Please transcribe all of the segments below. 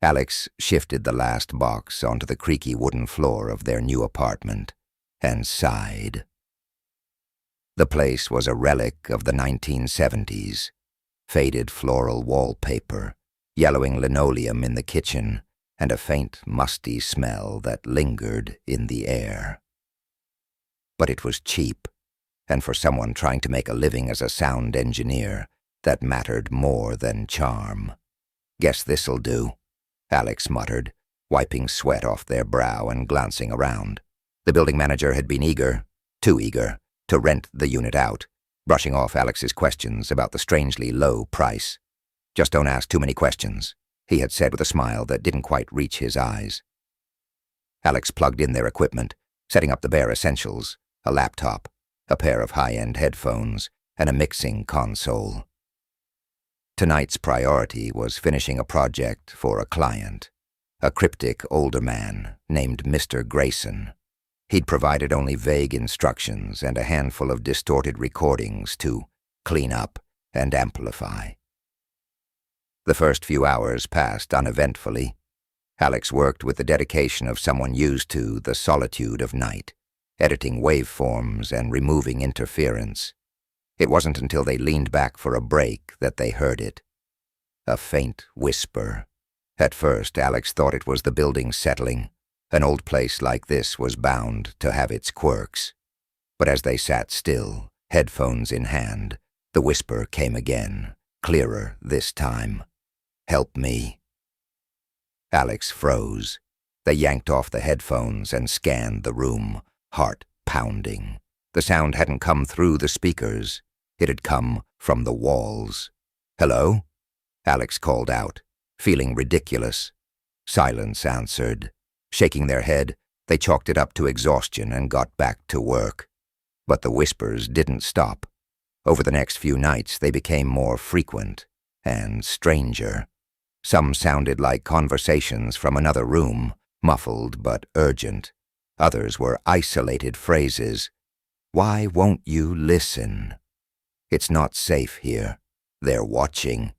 Alex shifted the last box onto the creaky wooden floor of their new apartment and sighed. The place was a relic of the 1970s. Faded floral wallpaper, yellowing linoleum in the kitchen, and a faint, musty smell that lingered in the air. But it was cheap, and for someone trying to make a living as a sound engineer, that mattered more than charm. "Guess this'll do," Alex muttered, wiping sweat off their brow and glancing around. The building manager had been eager, too eager, to rent the unit out, brushing off Alex's questions about the strangely low price. "Just don't ask too many questions," he had said with a smile that didn't quite reach his eyes. Alex plugged in their equipment, setting up the bare essentials, a laptop, a pair of high-end headphones, and a mixing console. Tonight's priority was finishing a project for a client, a cryptic older man named Mr. Grayson. He'd provided only vague instructions and a handful of distorted recordings to clean up and amplify. The first few hours passed uneventfully. Alex worked with the dedication of someone used to the solitude of night, editing waveforms and removing interference. It wasn't until they leaned back for a break that they heard it. A faint whisper. At first, Alex thought it was the building settling. An old place like this was bound to have its quirks. But as they sat still, headphones in hand, the whisper came again, clearer this time. "Help me." Alex froze. They yanked off the headphones and scanned the room, heart pounding. The sound hadn't come through the speakers. It had come from the walls. "Hello?" Alex called out, feeling ridiculous. Silence answered. Shaking their head, they chalked it up to exhaustion and got back to work. But the whispers didn't stop. Over the next few nights, they became more frequent and stranger. Some sounded like conversations from another room, muffled but urgent. Others were isolated phrases. "Why won't you listen? It's not safe here. They're watching."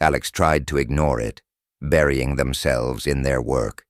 Alex tried to ignore it, burying themselves in their work,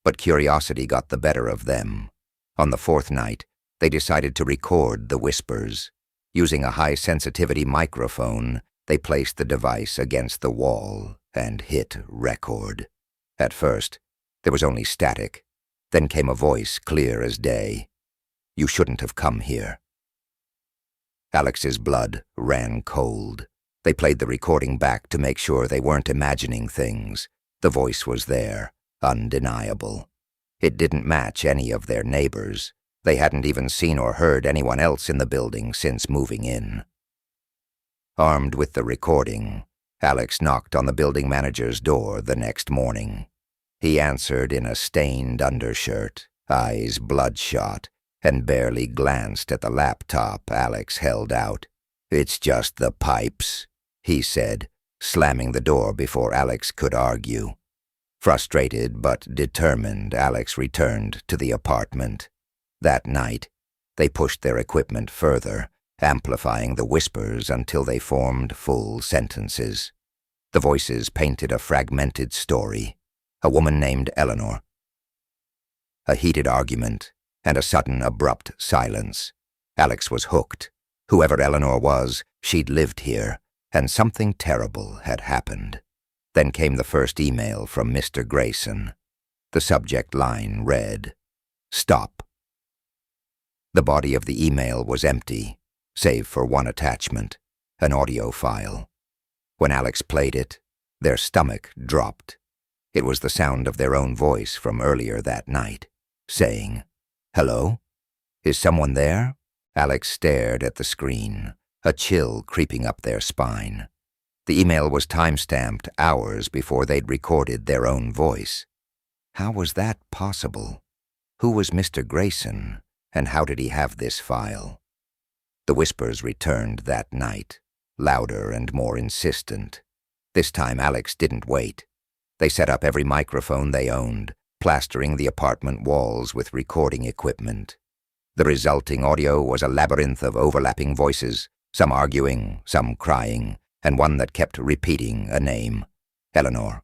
but curiosity got the better of them. On the fourth night, they decided to record the whispers. Using a high-sensitivity microphone, they placed the device against the wall and hit record. At first, there was only static. Then came a voice clear as day. "You shouldn't have come here." Alex's blood ran cold. They played the recording back to make sure they weren't imagining things. The voice was there, undeniable. It didn't match any of their neighbors. They hadn't even seen or heard anyone else in the building since moving in. Armed with the recording, Alex knocked on the building manager's door the next morning. He answered in a stained undershirt, eyes bloodshot, and barely glanced at the laptop Alex held out. "It's just the pipes," he said, slamming the door before Alex could argue. Frustrated but determined, Alex returned to the apartment. That night, they pushed their equipment further, amplifying the whispers until they formed full sentences. The voices painted a fragmented story. A woman named Eleanor. A heated argument, and a sudden, abrupt silence. Alex was hooked. Whoever Eleanor was, she'd lived here, and something terrible had happened. Then came the first email from Mr. Grayson. The subject line read, "Stop." The body of the email was empty, save for one attachment, an audio file. When Alex played it, their stomach dropped. It was the sound of their own voice from earlier that night, saying, "Hello? Is someone there?" Alex stared at the screen, a chill creeping up their spine. The email was time-stamped hours before they'd recorded their own voice. How was that possible? Who was Mr. Grayson, and how did he have this file? The whispers returned that night, louder and more insistent. This time Alex didn't wait. They set up every microphone they owned, plastering the apartment walls with recording equipment. The resulting audio was a labyrinth of overlapping voices, some arguing, some crying, and one that kept repeating a name. "Eleanor.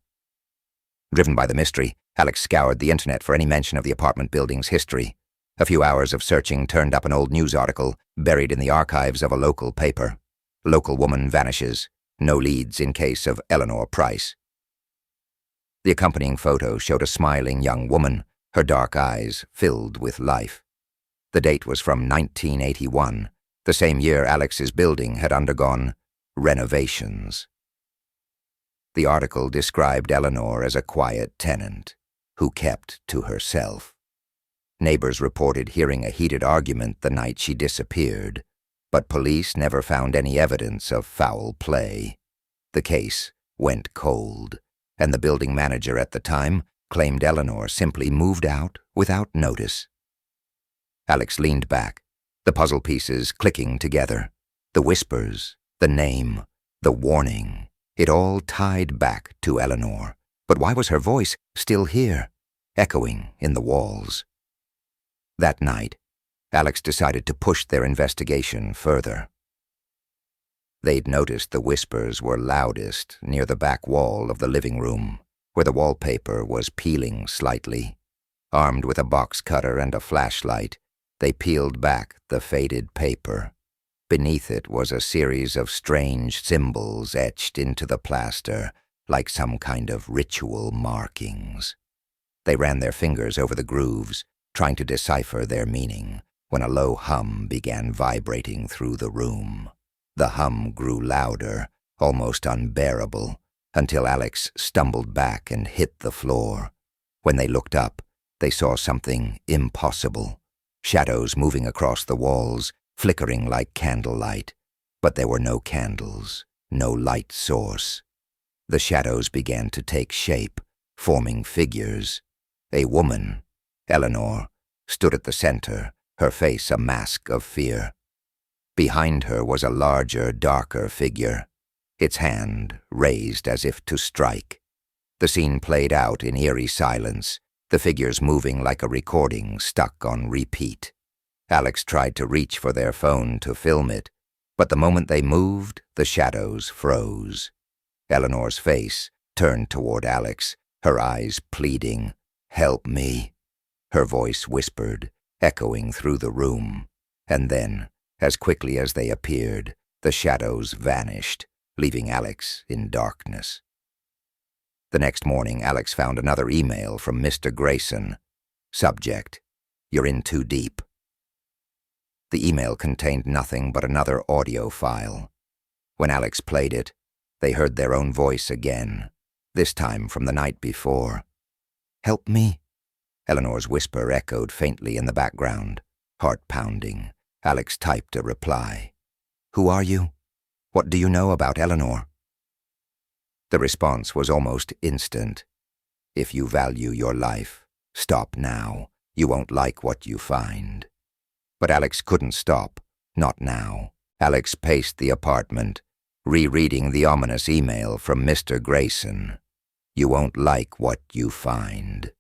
Driven by the mystery, Alex scoured the internet for any mention of the apartment building's history. A few hours of searching turned up an old news article buried in the archives of a local paper. Local woman vanishes. No leads in case of Eleanor Price. The accompanying photo showed a smiling young woman, her dark eyes filled with life. The date was from 1981, the same year Alex's building had undergone renovations. The article described Eleanor as a quiet tenant who kept to herself. Neighbors reported hearing a heated argument the night she disappeared, but police never found any evidence of foul play. The case went cold, and the building manager at the time claimed Eleanor simply moved out without notice. Alex leaned back, the puzzle pieces clicking together. The whispers, the name, the warning, it all tied back to Eleanor. But why was her voice still here, echoing in the walls? That night, Alex decided to push their investigation further. They'd noticed the whispers were loudest near the back wall of the living room, where the wallpaper was peeling slightly. Armed with a box cutter and a flashlight, they peeled back the faded paper. Beneath it was a series of strange symbols etched into the plaster, like some kind of ritual markings. They ran their fingers over the grooves, trying to decipher their meaning, when a low hum began vibrating through the room. The hum grew louder, almost unbearable, until Alex stumbled back and hit the floor. When they looked up, they saw something impossible. Shadows moving across the walls, flickering like candlelight. But there were no candles, no light source. The shadows began to take shape, forming figures. A woman, Eleanor, stood at the center, her face a mask of fear. Behind her was a larger, darker figure, its hand raised as if to strike. The scene played out in eerie silence, the figures moving like a recording stuck on repeat. Alex tried to reach for their phone to film it, but the moment they moved, the shadows froze. Eleanor's face turned toward Alex, her eyes pleading, "Help me." Her voice whispered, echoing through the room. And then, as quickly as they appeared, the shadows vanished, leaving Alex in darkness. The next morning, Alex found another email from Mr. Grayson. Subject: "You're in too deep." The email contained nothing but another audio file. When Alex played it, they heard their own voice again, this time from the night before. "Help me?" Eleanor's whisper echoed faintly in the background. Heart pounding, Alex typed a reply. "Who are you? What do you know about Eleanor?" The response was almost instant. "If you value your life, stop now. You won't like what you find." But Alex couldn't stop. Not now. Alex paced the apartment, rereading the ominous email from Mr. Grayson. "You won't like what you find."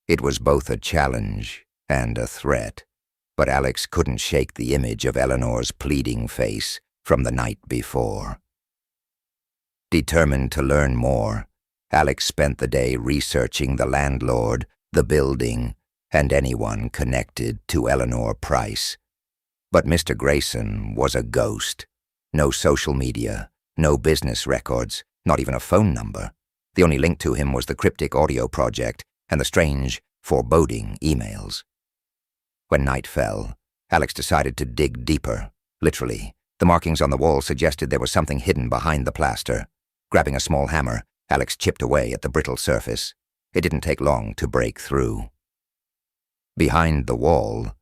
It was both a challenge and a threat, but Alex couldn't shake the image of Eleanor's pleading face from the night before. Determined to learn more, Alex spent the day researching the landlord, the building, and anyone connected to Eleanor Price. But Mr. Grayson was a ghost. No social media, no business records, not even a phone number. The only link to him was the cryptic audio project and the strange, foreboding emails. When night fell, Alex decided to dig deeper. Literally, the markings on the wall suggested there was something hidden behind the plaster. Grabbing a small hammer, Alex chipped away at the brittle surface. It didn't take long to break through. Behind the wall,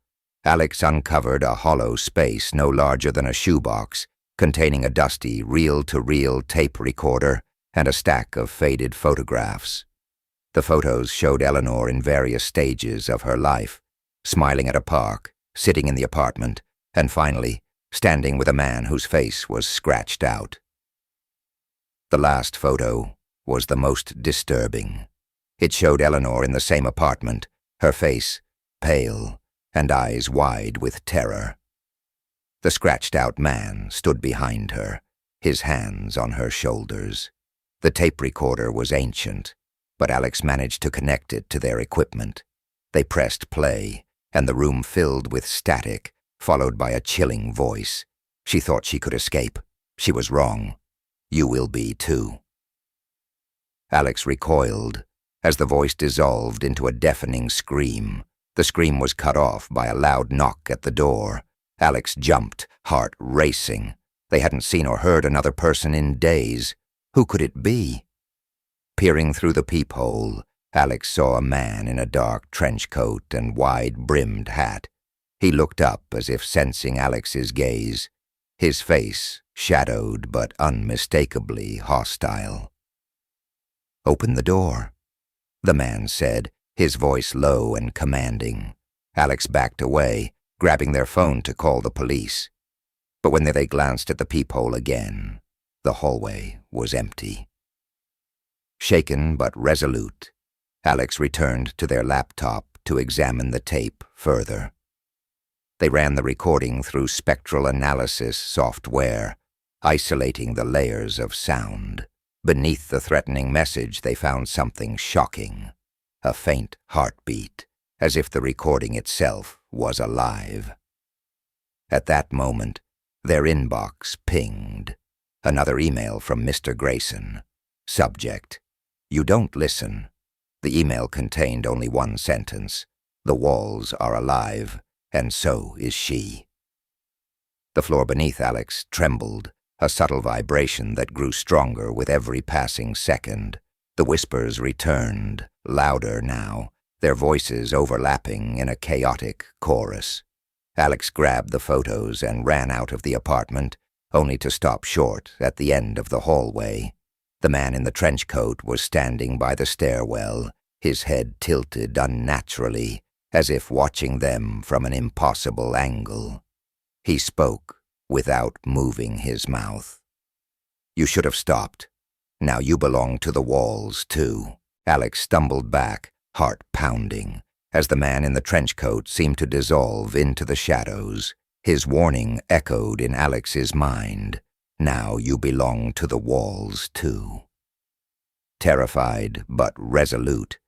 Alex uncovered a hollow space no larger than a shoebox, containing a dusty reel-to-reel tape recorder and a stack of faded photographs. The photos showed Eleanor in various stages of her life, smiling at a park, sitting in the apartment, and finally, standing with a man whose face was scratched out. The last photo was the most disturbing. It showed Eleanor in the same apartment, her face pale and eyes wide with terror. The scratched-out man stood behind her, his hands on her shoulders. The tape recorder was ancient, but Alex managed to connect it to their equipment. They pressed play, and the room filled with static, followed by a chilling voice. She thought she could escape. She was wrong. You will be too. Alex recoiled as the voice dissolved into a deafening scream. The scream was cut off by a loud knock at the door. Alex jumped, heart racing. They hadn't seen or heard another person in days. Who could it be? Peering through the peephole, Alex saw a man in a dark trench coat and wide-brimmed hat. He looked up as if sensing Alex's gaze, his face shadowed but unmistakably hostile. "Open the door," the man said, his voice low and commanding. Alex backed away, grabbing their phone to call the police. But when they glanced at the peephole again, the hallway was empty. Shaken but resolute, Alex returned to their laptop to examine the tape further. They ran the recording through spectral analysis software, isolating the layers of sound. Beneath the threatening message, they found something shocking, a faint heartbeat, as if the recording itself was alive. At that moment, their inbox pinged. Another email from Mr. Grayson. Subject: "You don't listen." The email contained only one sentence: "The walls are alive, and so is she." The floor beneath Alex trembled, a subtle vibration that grew stronger with every passing second. The whispers returned, louder now, their voices overlapping in a chaotic chorus. Alex grabbed the photos and ran out of the apartment, only to stop short at the end of the hallway. The man in the trench coat was standing by the stairwell, his head tilted unnaturally, as if watching them from an impossible angle. He spoke without moving his mouth. "You should have stopped. Now you belong to the walls, too." Alex stumbled back, heart pounding, as the man in the trench coat seemed to dissolve into the shadows. His warning echoed in Alex's mind. Now you belong to the walls, too. Terrified but resolute,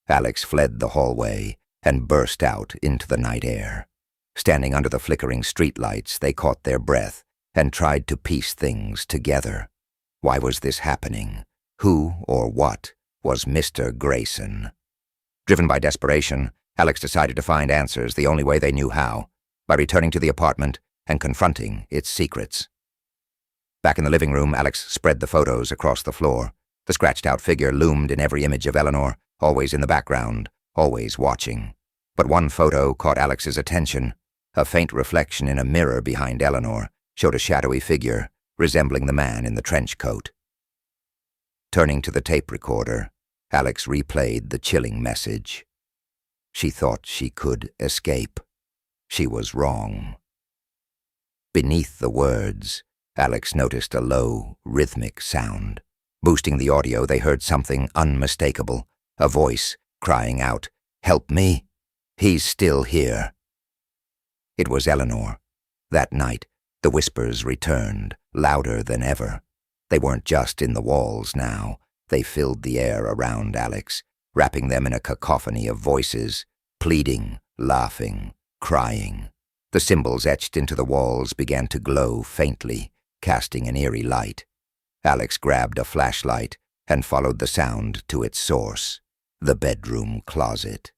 Alex fled the hallway and burst out into the night air. Standing under the flickering streetlights, they caught their breath and tried to piece things together. Why was this happening? Who or what was Mr. Grayson? Driven by desperation, Alex decided to find answers the only way they knew how, by returning to the apartment and confronting its secrets. Back in the living room, Alex spread the photos across the floor. The scratched-out figure loomed in every image of Eleanor, always in the background, always watching. But one photo caught Alex's attention. A faint reflection in a mirror behind Eleanor showed a shadowy figure resembling the man in the trench coat. Turning to the tape recorder, Alex replayed the chilling message. She thought she could escape. She was wrong. Beneath the words, Alex noticed a low, rhythmic sound. Boosting the audio, they heard something unmistakable, a voice crying out, "Help me! He's still here." It was Eleanor. That night, the whispers returned, louder than ever. They weren't just in the walls now. They filled the air around Alex, wrapping them in a cacophony of voices, pleading, laughing, crying. The symbols etched into the walls began to glow faintly, casting an eerie light. Alex grabbed a flashlight and followed the sound to its source, the bedroom closet.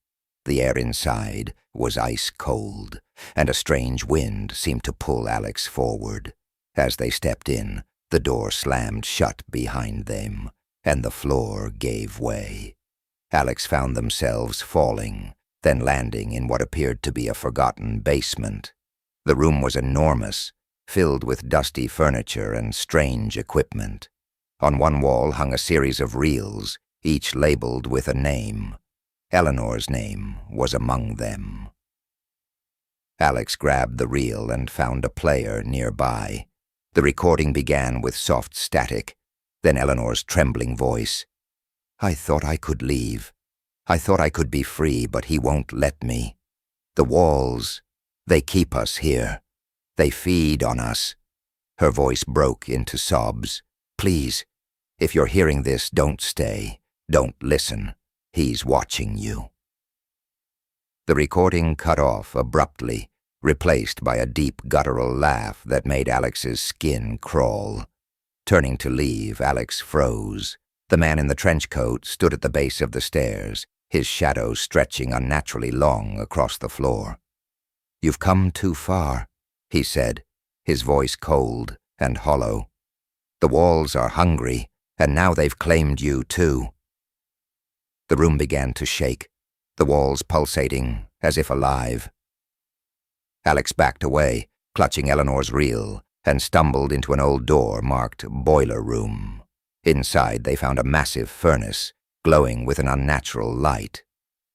The air inside was ice cold, and a strange wind seemed to pull Alex forward. As they stepped in, the door slammed shut behind them, and the floor gave way. Alex found themselves falling, then landing in what appeared to be a forgotten basement. The room was enormous, filled with dusty furniture and strange equipment. On one wall hung a series of reels, each labeled with a name. Eleanor's name was among them. Alex grabbed the reel and found a player nearby. The recording began with soft static, then Eleanor's trembling voice. "I thought I could leave. I thought I could be free, but he won't let me. The walls, they keep us here. They feed on us." Her voice broke into sobs. "Please, if you're hearing this, don't stay. Don't listen. He's watching you." The recording cut off abruptly, replaced by a deep guttural laugh that made Alex's skin crawl. Turning to leave, Alex froze. The man in the trench coat stood at the base of the stairs, his shadow stretching unnaturally long across the floor. "You've come too far," he said, his voice cold and hollow. "The walls are hungry, and now they've claimed you too." The room began to shake, the walls pulsating as if alive. Alex backed away, clutching Eleanor's reel, and stumbled into an old door marked Boiler Room. Inside they found a massive furnace, glowing with an unnatural light.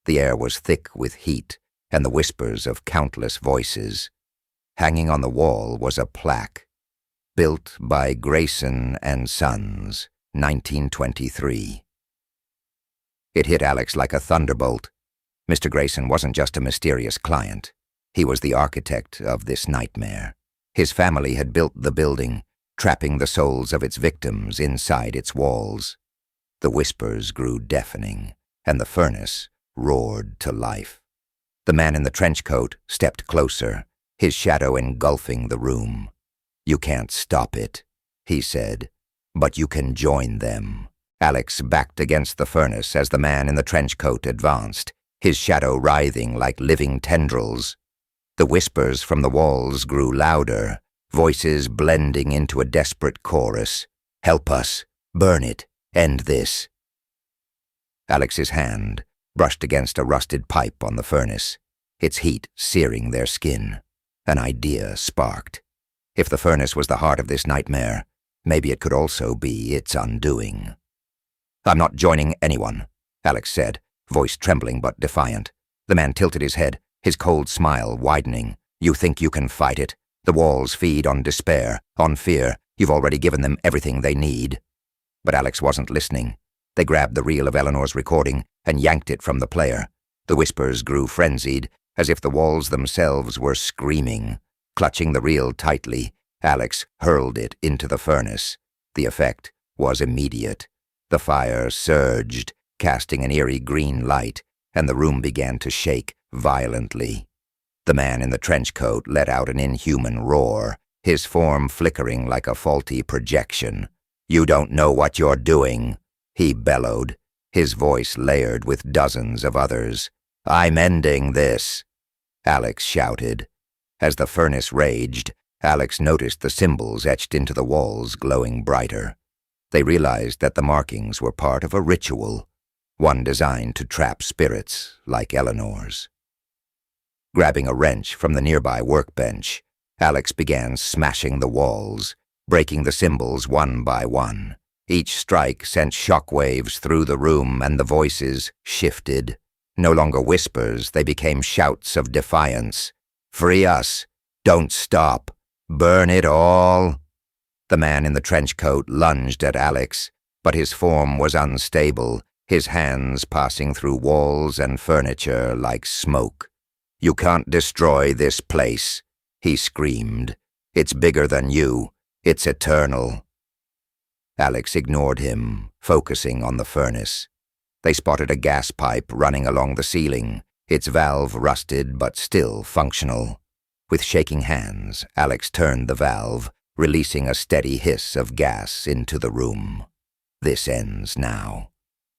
The air was thick with heat and the whispers of countless voices. Hanging on the wall was a plaque, "Built by Grayson and Sons, 1923. It hit Alex like a thunderbolt. Mr. Grayson wasn't just a mysterious client. He was the architect of this nightmare. His family had built the building, trapping the souls of its victims inside its walls. The whispers grew deafening, and the furnace roared to life. The man in the trench coat stepped closer, his shadow engulfing the room. "You can't stop it," he said, "but you can join them." Alex backed against the furnace as the man in the trench coat advanced, his shadow writhing like living tendrils. The whispers from the walls grew louder, voices blending into a desperate chorus. "Help us! Burn it! End this!" Alex's hand brushed against a rusted pipe on the furnace, its heat searing their skin. An idea sparked. If the furnace was the heart of this nightmare, maybe it could also be its undoing. "I'm not joining anyone," Alex said, voice trembling but defiant. The man tilted his head, his cold smile widening. "You think you can fight it? The walls feed on despair, on fear. You've already given them everything they need." But Alex wasn't listening. They grabbed the reel of Eleanor's recording and yanked it from the player. The whispers grew frenzied, as if the walls themselves were screaming. Clutching the reel tightly, Alex hurled it into the furnace. The effect was immediate. The fire surged, casting an eerie green light, and the room began to shake violently. The man in the trench coat let out an inhuman roar, his form flickering like a faulty projection. "You don't know what you're doing," he bellowed, his voice layered with dozens of others. "I'm ending this," Alex shouted. As the furnace raged, Alex noticed the symbols etched into the walls glowing brighter. They realized that the markings were part of a ritual, one designed to trap spirits like Eleanor's. Grabbing a wrench from the nearby workbench, Alex began smashing the walls, breaking the symbols one by one. Each strike sent shockwaves through the room, and the voices shifted. No longer whispers, they became shouts of defiance. "Free us! Don't stop! Burn it all!" The man in the trench coat lunged at Alex, but his form was unstable, his hands passing through walls and furniture like smoke. "You can't destroy this place," he screamed. "It's bigger than you. It's eternal." Alex ignored him, focusing on the furnace. They spotted a gas pipe running along the ceiling, its valve rusted but still functional. With shaking hands, Alex turned the valve, releasing a steady hiss of gas into the room. "This ends now,"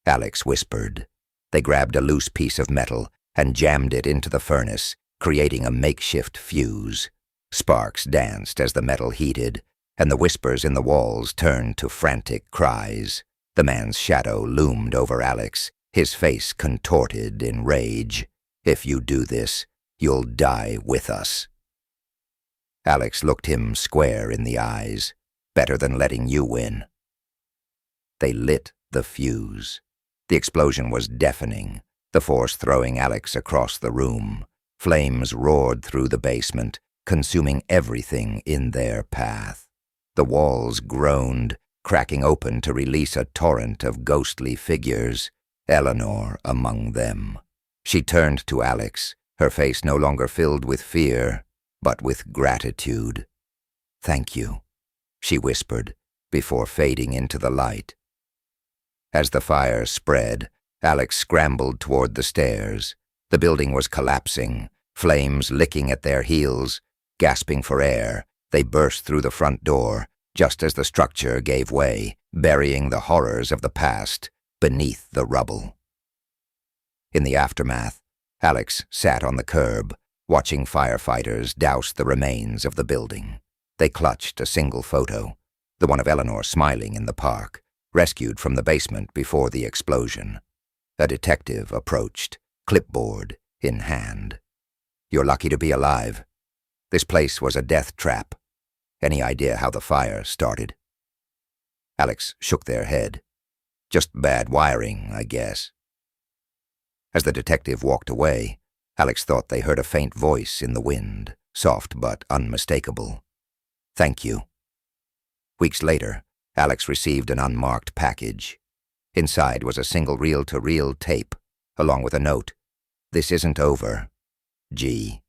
Alex whispered. They grabbed a loose piece of metal and jammed it into the furnace, creating a makeshift fuse. Sparks danced as the metal heated, and the whispers in the walls turned to frantic cries. The man's shadow loomed over Alex, his face contorted in rage. "If you do this, you'll die with us." Alex looked him square in the eyes. "Better than letting you win." They lit the fuse. The explosion was deafening, the force throwing Alex across the room. Flames roared through the basement, consuming everything in their path. The walls groaned, cracking open to release a torrent of ghostly figures, Eleanor among them. She turned to Alex, her face no longer filled with fear, but with gratitude. "Thank you," she whispered, before fading into the light. As the fire spread, Alex scrambled toward the stairs. The building was collapsing, flames licking at their heels. Gasping for air, they burst through the front door, just as the structure gave way, burying the horrors of the past beneath the rubble. In the aftermath, Alex sat on the curb, watching firefighters douse the remains of the building. They clutched a single photo, the one of Eleanor smiling in the park, rescued from the basement before the explosion. A detective approached, clipboard in hand. "You're lucky to be alive. This place was a death trap. Any idea how the fire started?" Alex shook their head. "Just bad wiring, I guess." As the detective walked away, Alex thought they heard a faint voice in the wind, soft but unmistakable. "Thank you." Weeks later, Alex received an unmarked package. Inside was a single reel-to-reel tape, along with a note, "This isn't over. G."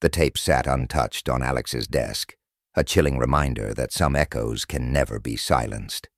The tape sat untouched on Alex's desk, a chilling reminder that some echoes can never be silenced.